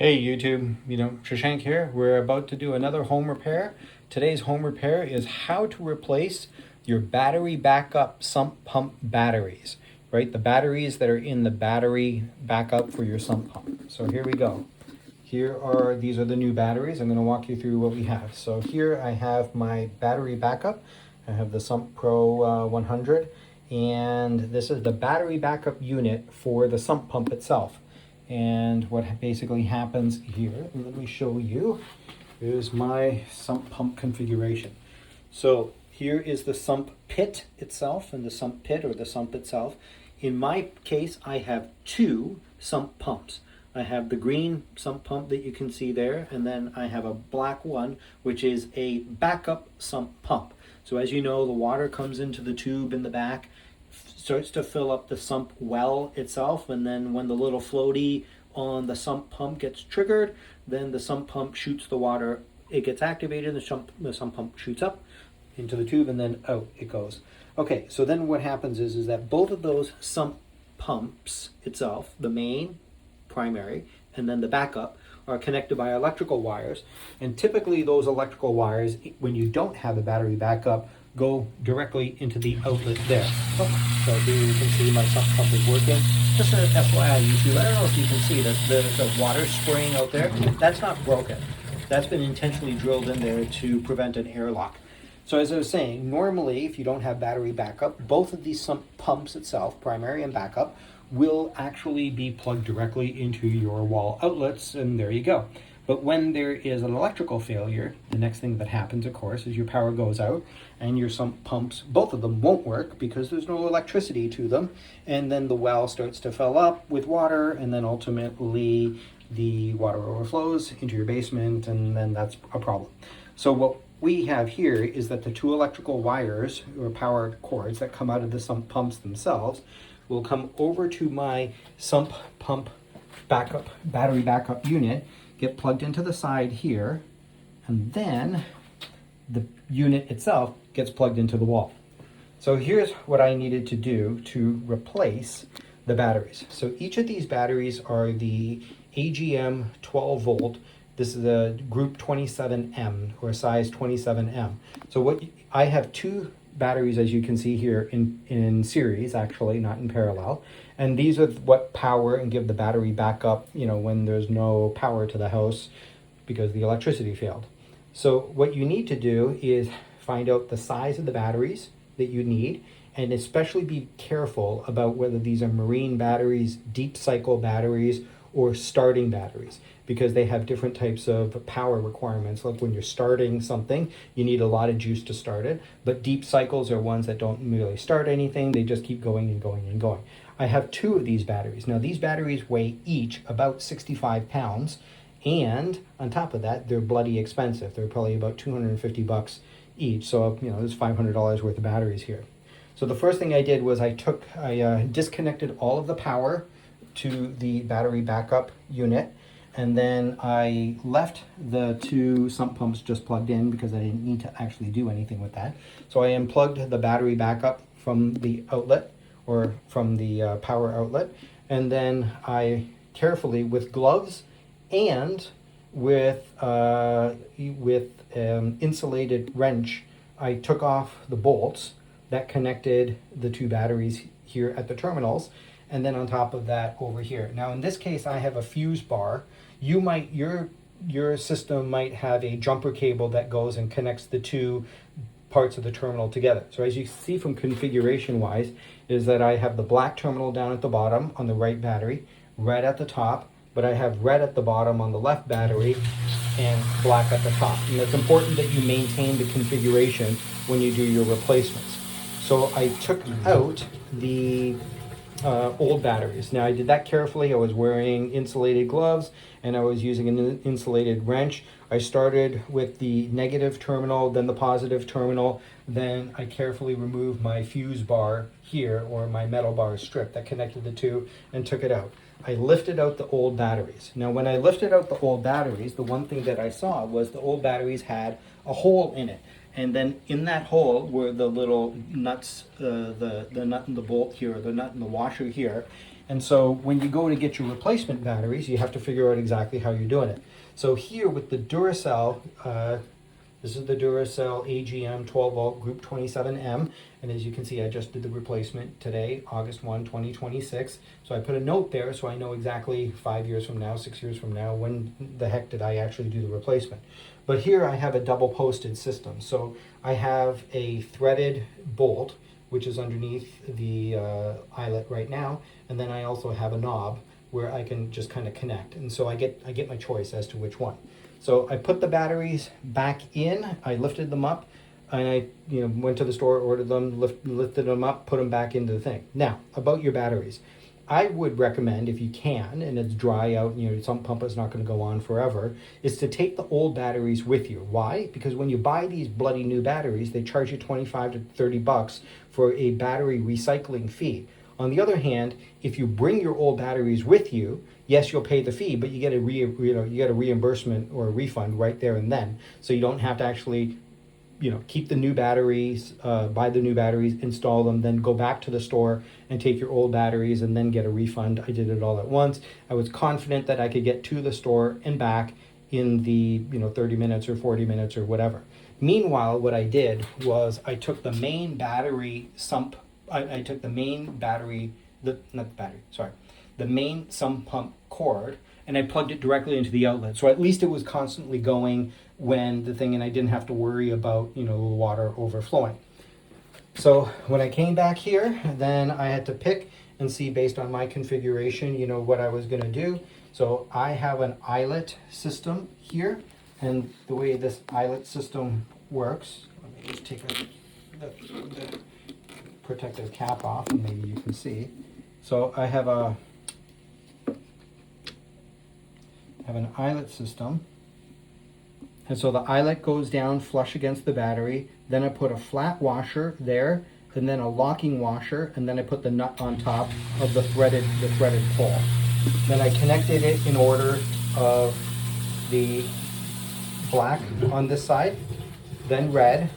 Hey YouTube, Shashank here. We're about to do another home repair. Today's home repair is how to replace your battery backup sump pump batteries, right? The batteries that are in the battery backup for your sump pump. So here we go. These are the new batteries. I'm going to walk you through what we have. So here I have my battery backup. I have the Sump Pro 100, and this is the battery backup unit for the sump pump itself. And what basically happens here, let me show you, is my sump pump configuration. So here is the sump pit itself, and the sump pit or the sump itself. In my case, I have two sump pumps. I have the green sump pump that you can see there, and then I have a black one, which is a backup sump pump. So as you know, the water comes into the tube in the back, starts to fill up the sump well itself, and then when the little floaty on the sump pump gets triggered, then the sump pump shoots the water. It gets activated, the sump pump shoots up into the tube, and then out it goes. Okay, so then what happens is that both of those sump pumps itself, the main, primary, and then the backup, are connected by electrical wires. And typically those electrical wires, when you don't have a battery backup, go directly into the outlet there. Oh, so here you can see my sump pump is working. Just an FYI, YouTube, I don't know if you can see that there's a water spraying out there. That's not broken. That's been intentionally drilled in there to prevent an airlock. So as I was saying, normally if you don't have battery backup, both of these sump pumps itself, primary and backup, will actually be plugged directly into your wall outlets, and there you go. But when there is an electrical failure, the next thing that happens, of course, is your power goes out and your sump pumps, both of them won't work because there's no electricity to them, and then the well starts to fill up with water, and then ultimately the water overflows into your basement, and then that's a problem. So what we have here is that the two electrical wires or power cords that come out of the sump pumps themselves will come over to my sump pump battery backup unit, get plugged into the side here, and then the unit itself gets plugged into the wall. So here's what I needed to do to replace the batteries. So each of these batteries are the AGM 12 volt. This is a group 27M or size 27M. So I have two batteries, as you can see here, in series, actually, not in parallel. And these are what power and give the battery backup, when there's no power to the house because the electricity failed. So what you need to do is find out the size of the batteries that you need, and especially be careful about whether these are marine batteries, deep cycle batteries, or starting batteries, because they have different types of power requirements. Like when you're starting something, you need a lot of juice to start it, but deep cycles are ones that don't really start anything. They just keep going and going and going. I have two of these batteries. Now these batteries weigh each about 65 pounds, and on top of that, they're bloody expensive. They're probably about 250 bucks each. So, there's $500 worth of batteries here. So the first thing I did was I disconnected all of the power to the battery backup unit, and then I left the two sump pumps just plugged in because I didn't need to actually do anything with that. So I unplugged the battery backup from the outlet, or from the power outlet, and then I carefully, with gloves and with insulated wrench, I took off the bolts that connected the two batteries here at the terminals, and then on top of that over here. Now in this case, I have a fuse bar. Your system might have a jumper cable that goes and connects the two parts of the terminal together. So as you see from configuration wise, is that I have the black terminal down at the bottom on the right battery, red at the top, but I have red at the bottom on the left battery and black at the top. And it's important that you maintain the configuration when you do your replacements. So I took out the old batteries. Now I did that carefully. I was wearing insulated gloves and I was using an insulated wrench. I started with the negative terminal, then the positive terminal. Then I carefully removed my fuse bar here, or my metal bar strip that connected the two, and took it out. I lifted out the old batteries. Now when I lifted out the old batteries, the one thing that I saw was the old batteries had a hole in it. And then in that hole were the little nuts, the nut and the bolt here, the nut and the washer here. And so when you go to get your replacement batteries, you have to figure out exactly how you're doing it. So here with the Duracell, this is the Duracell AGM 12 volt Group 27M. And as you can see, I just did the replacement today, August 1, 2026. So I put a note there so I know exactly 5 years from now, 6 years from now, when the heck did I actually do the replacement. But here I have a double posted system. So I have a threaded bolt, which is underneath the eyelet right now. And then I also have a knob where I can just kind of connect. And so I get my choice as to which one. So I put the batteries back in, I lifted them up, and I went to the store, ordered them, lifted them up, put them back into the thing. Now, about your batteries. I would recommend, if you can, and it's dry out, sump pump is not going to go on forever, is to take the old batteries with you. Why? Because when you buy these bloody new batteries, they charge you 25 to 30 bucks for a battery recycling fee. On the other hand, if you bring your old batteries with you, yes, you'll pay the fee, but you get a reimbursement or a refund right there and then. So you don't have to actually, keep the new batteries, buy the new batteries, install them, then go back to the store and take your old batteries and then get a refund. I did it all at once. I was confident that I could get to the store and back in the 30 minutes or 40 minutes or whatever. Meanwhile, what I did was I took the main battery sump. I took the main battery, the main sump pump cord, and I plugged it directly into the outlet. So at least it was constantly going when the thing, and I didn't have to worry about, the water overflowing. So when I came back here, then I had to pick and see based on my configuration, what I was going to do. So I have an eyelet system here, and the way this eyelet system works, let me just take the protective cap off and maybe you can see. So I have an eyelet system, and so the eyelet goes down flush against the battery. Then I put a flat washer there, and then a locking washer, and then I put the nut on top of the threaded pole. Then I connected it in order of the black on this side, then red.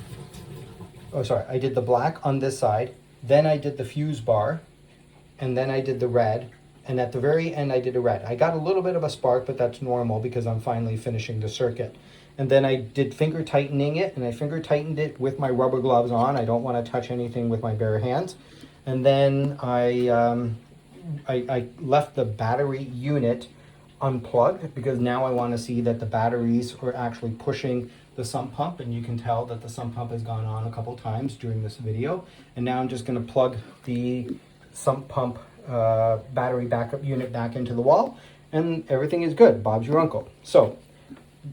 Oh, sorry, I did the black on this side, then I did the fuse bar, and then I did the red, and at the very end I did a red. I got a little bit of a spark, but that's normal because I'm finally finishing the circuit. And then I did finger tightening it, and I finger tightened it with my rubber gloves on. I don't want to touch anything with my bare hands. And then I left the battery unit unplugged because now I want to see that the batteries are actually pushing the sump pump, and you can tell that the sump pump has gone on a couple times during this video. And now I'm just going to plug the sump pump battery backup unit back into the wall, and everything is good. Bob's your uncle. So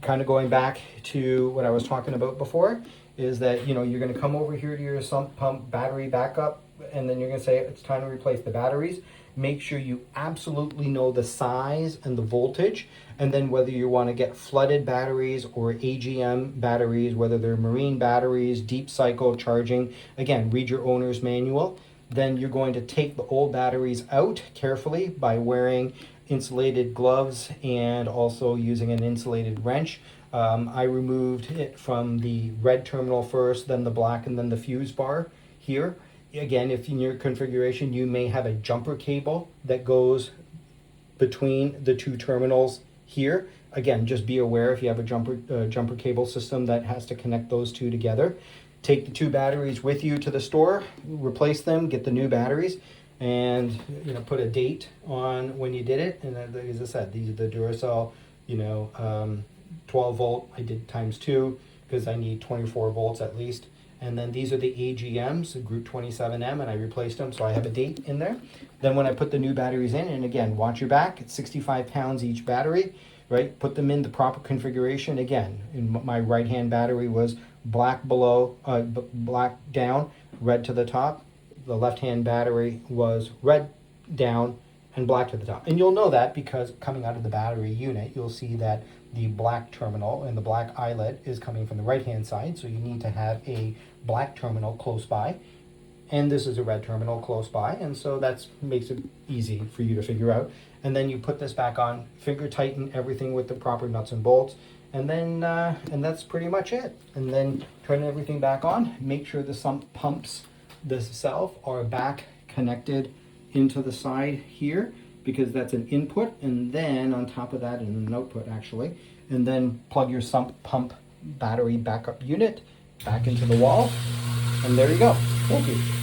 kind of going back to what I was talking about before is that you're going to come over here to your sump pump battery backup, and then you're going to say it's time to replace the batteries. Make sure you absolutely know the size and the voltage, and then whether you want to get flooded batteries or AGM batteries, whether they're marine batteries, deep cycle charging. Again, read your owner's manual. Then you're going to take the old batteries out carefully by wearing insulated gloves and also using an insulated wrench. I removed it from the red terminal first, then the black, and then the fuse bar here. Again, if in your configuration you may have a jumper cable that goes between the two terminals here. Again, just be aware if you have a jumper cable system that has to connect those two together. Take the two batteries with you to the store, replace them, get the new batteries, and put a date on when you did it. And as I said, these are the Duracell 12 volt. I did ×2 because I need 24 volts at least. And then these are the AGMs, the Group 27M, and I replaced them, so I have a date in there. Then when I put the new batteries in, and again, watch your back, it's 65 pounds each battery, right? Put them in the proper configuration. Again, in my right-hand battery was black below, black down, red to the top. The left-hand battery was red down and black to the top. And you'll know that because coming out of the battery unit, you'll see that the black terminal and the black eyelet is coming from the right-hand side, so you need to have a black terminal close by, and this is a red terminal close by, and so that makes it easy for you to figure out. And then you put this back on, finger tighten everything with the proper nuts and bolts, and then and that's pretty much it. And then turn everything back on, make sure the sump pumps themselves are back connected into the side here, because that's an input, and then on top of that, and an output actually, and then plug your sump pump battery backup unit back into the wall, and there you go. Thank you.